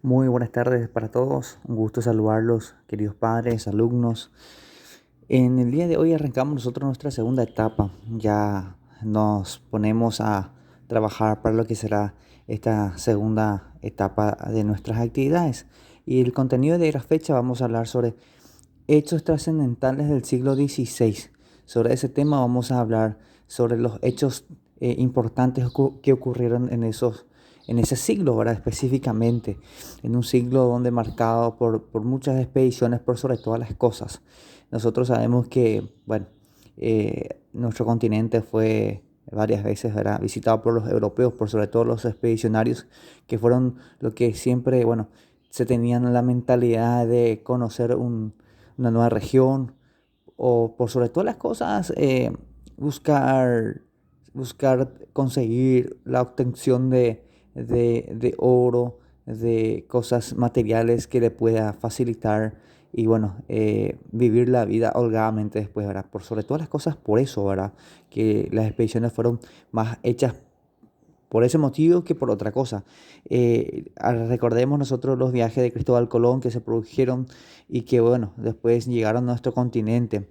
Muy buenas tardes para todos, un gusto saludarlos, queridos padres, alumnos. En el día de hoy arrancamos nosotros nuestra segunda etapa. Ya nos ponemos a trabajar para lo que será esta segunda etapa de nuestras actividades. Y el contenido de la fecha vamos a hablar sobre hechos trascendentales del siglo XVI. Sobre ese tema vamos a hablar sobre los hechos importantes que ocurrieron en ese siglo, ¿verdad? Específicamente, en un siglo donde marcado por muchas expediciones por sobre todas las cosas. Nosotros sabemos que, bueno, nuestro continente fue varias veces, ¿verdad?, visitado por los europeos, por sobre todo los expedicionarios, que fueron lo que siempre, bueno, se tenían la mentalidad de conocer una nueva región o por sobre todas las cosas buscar, buscar conseguir la obtención de oro, de cosas materiales que le pueda facilitar y bueno, vivir la vida holgadamente después, ¿verdad? Por sobre todas las cosas, por eso, ¿verdad? Que las expediciones fueron más hechas por ese motivo que por otra cosa. Recordemos nosotros los viajes de Cristóbal Colón que se produjeron y que, bueno, después llegaron a nuestro continente.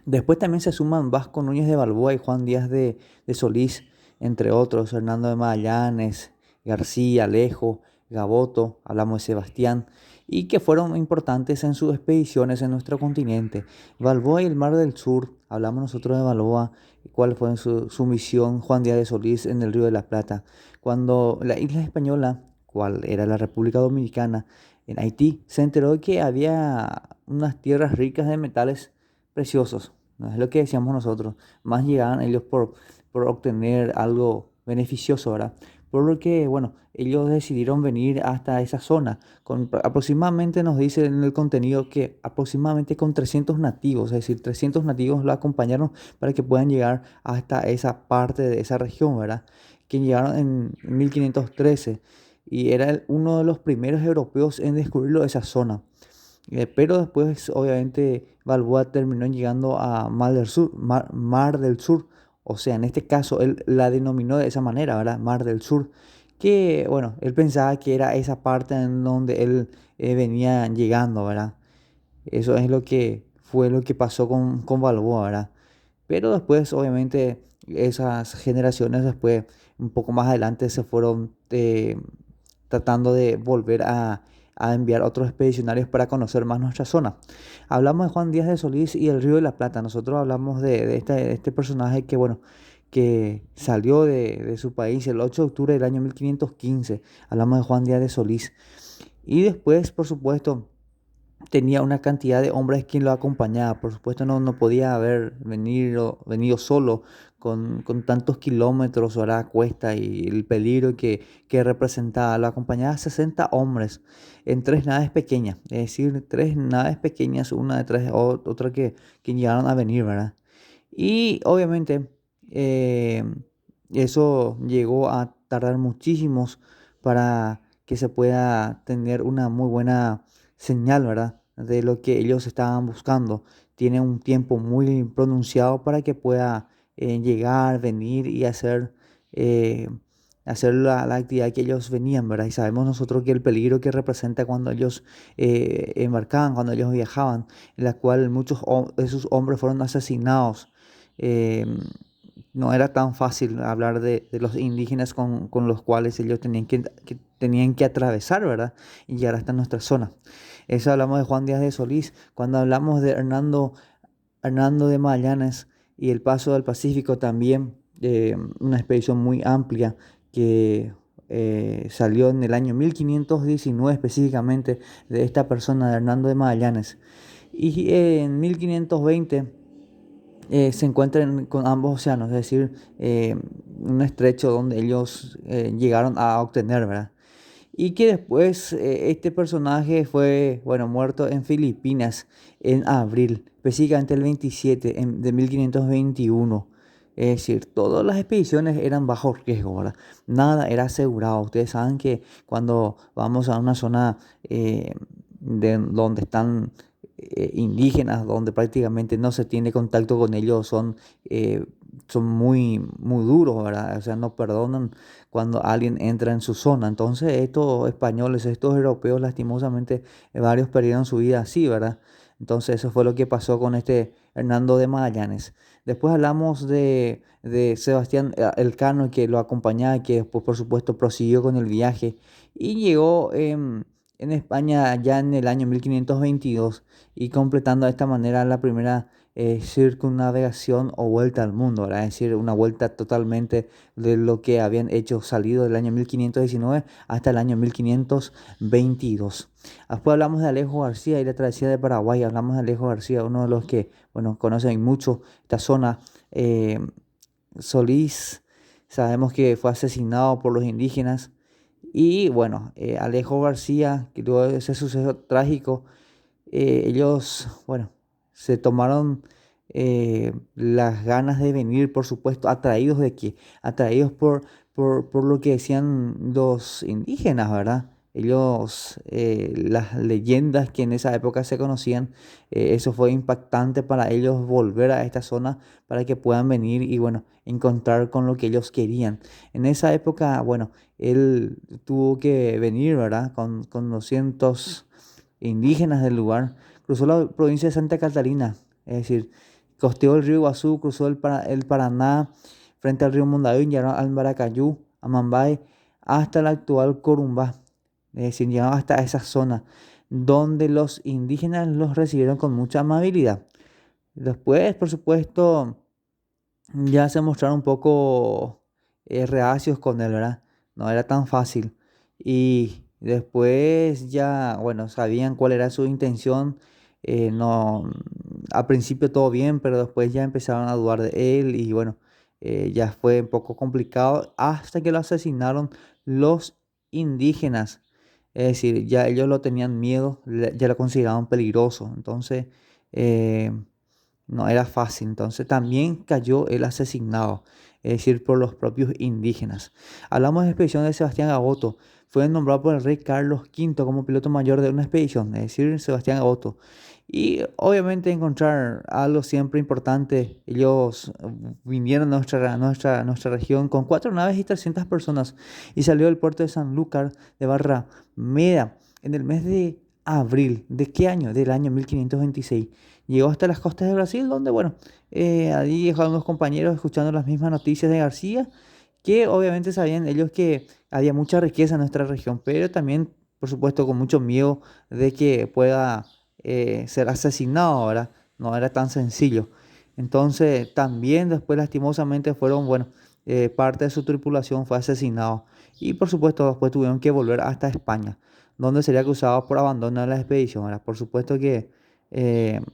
Después también se suman Vasco Núñez de Balboa y Juan Díaz de Solís, entre otros, Hernando de Magallanes, García, Alejo, Gaboto, hablamos de Sebastián, y que fueron importantes en sus expediciones en nuestro continente. Balboa y el Mar del Sur, hablamos nosotros de Balboa, cuál fue su misión, Juan Díaz de Solís en el Río de la Plata, cuando la isla española, cual era la República Dominicana, en Haití, se enteró de que había unas tierras ricas de metales preciosos, ¿no? Es lo que decíamos nosotros. Más llegaban ellos por obtener algo beneficioso, ¿verdad? Por lo que, bueno, ellos decidieron venir hasta esa zona. Aproximadamente nos dice en el contenido que aproximadamente con 300 nativos, es decir, 300 nativos lo acompañaron para que puedan llegar hasta esa parte de esa región, ¿verdad? Que llegaron en 1513 y era uno de los primeros europeos en descubrirlo esa zona. Pero después, obviamente, Balboa terminó llegando a Mar del Sur. O sea, en este caso, él la denominó de esa manera, ¿verdad? Mar del Sur. Que, bueno, él pensaba que era esa parte en donde él venía llegando, ¿verdad? Eso es lo que fue lo que pasó con Balboa, ¿verdad? Pero después, obviamente, esas generaciones después, un poco más adelante, se fueron tratando de volver a enviar otros expedicionarios para conocer más nuestra zona. Hablamos de Juan Díaz de Solís y el Río de la Plata. Nosotros hablamos de este personaje que, bueno, que salió de su país el 8 de octubre del año 1515. Hablamos de Juan Díaz de Solís. Y después, por supuesto, tenía una cantidad de hombres quien lo acompañaba. Por supuesto, no podía haber venido solo con tantos kilómetros hora a cuesta y el peligro que representaba. Lo acompañaba 60 hombres en tres naves pequeñas, es decir, tres naves pequeñas, una detrás de otra que llegaron a venir, ¿verdad? Y obviamente eh, eso llegó a tardar muchísimos para que se pueda tener una muy buena señal, ¿verdad? De lo que ellos estaban buscando. Tiene un tiempo muy pronunciado para que pueda llegar, venir y eh, hacer la actividad que ellos venían, ¿verdad? Y sabemos nosotros que el peligro que representa cuando ellos embarcaban, cuando ellos viajaban, en la cual muchos de sus hombres fueron asesinados. eh, no era tan fácil hablar de los indígenas con los cuales ellos tenían que atravesar, ¿verdad? Y llegar hasta nuestra zona. Eso hablamos de Juan Díaz de Solís. Cuando hablamos de Hernando de Magallanes y el Paso del Pacífico también, una expedición muy amplia que salió en el año 1519 específicamente de esta persona, de Hernando de Magallanes. Y en 1520 se encuentran con ambos océanos, es decir, un estrecho donde ellos llegaron a obtener, ¿verdad? Y que después este personaje fue, bueno, muerto en Filipinas en abril, específicamente el 27 de 1521. Es decir, todas las expediciones eran bajo riesgo, ¿verdad? Nada era asegurado. Ustedes saben que cuando vamos a una zona donde están indígenas, donde prácticamente no se tiene contacto con ellos, son son muy duros, ¿verdad? O sea, no perdonan cuando alguien entra en su zona. Entonces, estos españoles, estos europeos, lastimosamente, varios perdieron su vida así, ¿verdad? Entonces, eso fue lo que pasó con este Hernando de Magallanes. Después hablamos de Sebastián Elcano, que lo acompañaba, que después, por supuesto, prosiguió con el viaje y llegó en España ya en el año 1522 y completando de esta manera la primera circunnavegación o vuelta al mundo, ¿verdad? Es decir, una vuelta totalmente de lo que habían hecho salido del año 1519 hasta el año 1522. Después hablamos de Alejo García y la travesía de Paraguay. Hablamos de Alejo García, uno de los que, bueno, conocen mucho esta zona. eh, Solís, sabemos que fue asesinado por los indígenas. Y bueno, Alejo García, que tuvo ese suceso trágico, ellos, bueno, se tomaron las ganas de venir, por supuesto, atraídos de qué, atraídos por lo que decían los indígenas, ¿verdad? Ellos, las leyendas que en esa época se conocían, eso fue impactante para ellos volver a esta zona para que puedan venir y, bueno, encontrar con lo que ellos querían. En esa época, bueno, él tuvo que venir, ¿verdad? Con 200 indígenas del lugar, cruzó la provincia de Santa Catarina, es decir, costeó el río Iguazú, cruzó el Paraná, frente al río Mondavi, llegaron al Maracayú, a Mambay, hasta la actual Corumbá, es decir, llegaron hasta esa zona, donde los indígenas los recibieron con mucha amabilidad. Después, por supuesto, ya se mostraron un poco reacios con él, ¿verdad? No era tan fácil. Y después ya, bueno, sabían cuál era su intención. No, al principio todo bien, pero después ya empezaron a dudar de él y bueno, ya fue un poco complicado hasta que lo asesinaron los indígenas. Es decir, ya ellos lo tenían miedo, ya lo consideraban peligroso. Entonces, eh, no era fácil, entonces también cayó el asesinado, es decir, por los propios indígenas. Hablamos de la expedición de Sebastián Gaboto. Fue nombrado por el rey Carlos V como piloto mayor de una expedición, es decir, Sebastián Gaboto. Y obviamente encontrar algo siempre importante. Ellos vinieron a nuestra región con 4 naves y 300 personas y salió del puerto de Sanlúcar de Barrameda en el mes de abril. ¿De qué año? Del año 1526. Llegó hasta las costas de Brasil, donde, bueno, allí dejaron unos compañeros escuchando las mismas noticias de García, que obviamente sabían ellos que había mucha riqueza en nuestra región, pero también, por supuesto, con mucho miedo de que pueda ser asesinado, ¿verdad? No era tan sencillo. Entonces, también después, lastimosamente, fueron, bueno, parte de su tripulación fue asesinado. Y, por supuesto, después tuvieron que volver hasta España, donde sería acusado por abandonar la expedición, ¿verdad? Por supuesto que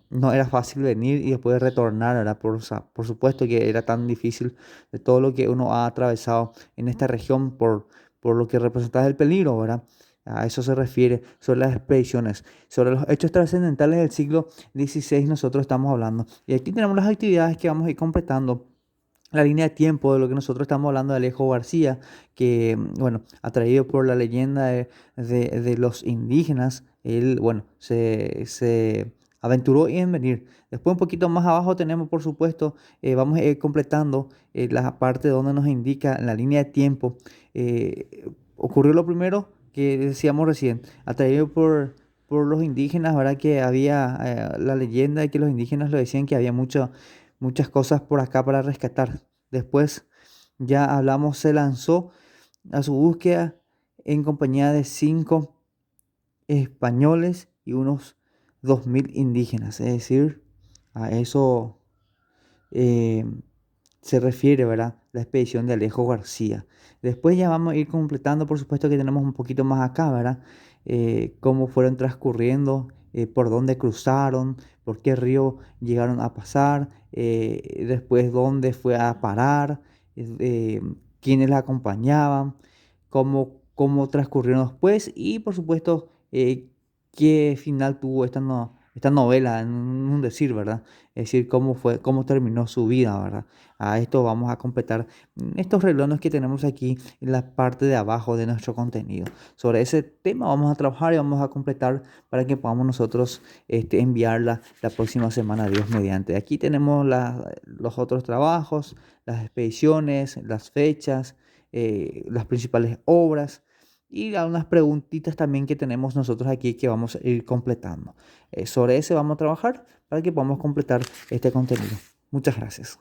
no era fácil venir y después retornar, ¿verdad? Por supuesto que era tan difícil de todo lo que uno ha atravesado en esta región por lo que representaba el peligro, ¿verdad? A eso se refiere sobre las expediciones, sobre los hechos trascendentales del siglo XVI nosotros estamos hablando. Y aquí tenemos las actividades que vamos a ir completando. La línea de tiempo de lo que nosotros estamos hablando de Alejo García, que, bueno, atraído por la leyenda de los indígenas, él, bueno, se aventuró en venir. Después un poquito más abajo tenemos, por supuesto, vamos a ir completando la parte donde nos indica la línea de tiempo. Ocurrió lo primero que decíamos recién, atraído por los indígenas, ¿verdad? Que había la leyenda de que los indígenas lo decían que había muchas cosas por acá para rescatar. Después ya hablamos, se lanzó a su búsqueda en compañía de 5 españoles y unos 2000 indígenas. Es decir, a eso eh, se refiere, ¿verdad? La expedición de Alejo García. Después ya vamos a ir completando, por supuesto que tenemos un poquito más acá, ¿verdad? Cómo fueron transcurriendo, por dónde cruzaron, por qué río llegaron a pasar, después dónde fue a parar, quiénes la acompañaban, cómo transcurrieron después y, por supuesto, qué final tuvo esta, esta novela, en un decir, ¿verdad? Es decir, cómo fue, cómo terminó su vida, ¿verdad? A esto vamos a completar estos renglones que tenemos aquí en la parte de abajo de nuestro contenido. Sobre ese tema vamos a trabajar y vamos a completar para que podamos nosotros enviarla la próxima semana, Dios mediante. Aquí tenemos los otros trabajos, las expediciones, las fechas, las principales obras y algunas preguntitas también que tenemos nosotros aquí que vamos a ir completando. Sobre ese vamos a trabajar para que podamos completar este contenido. Muchas gracias.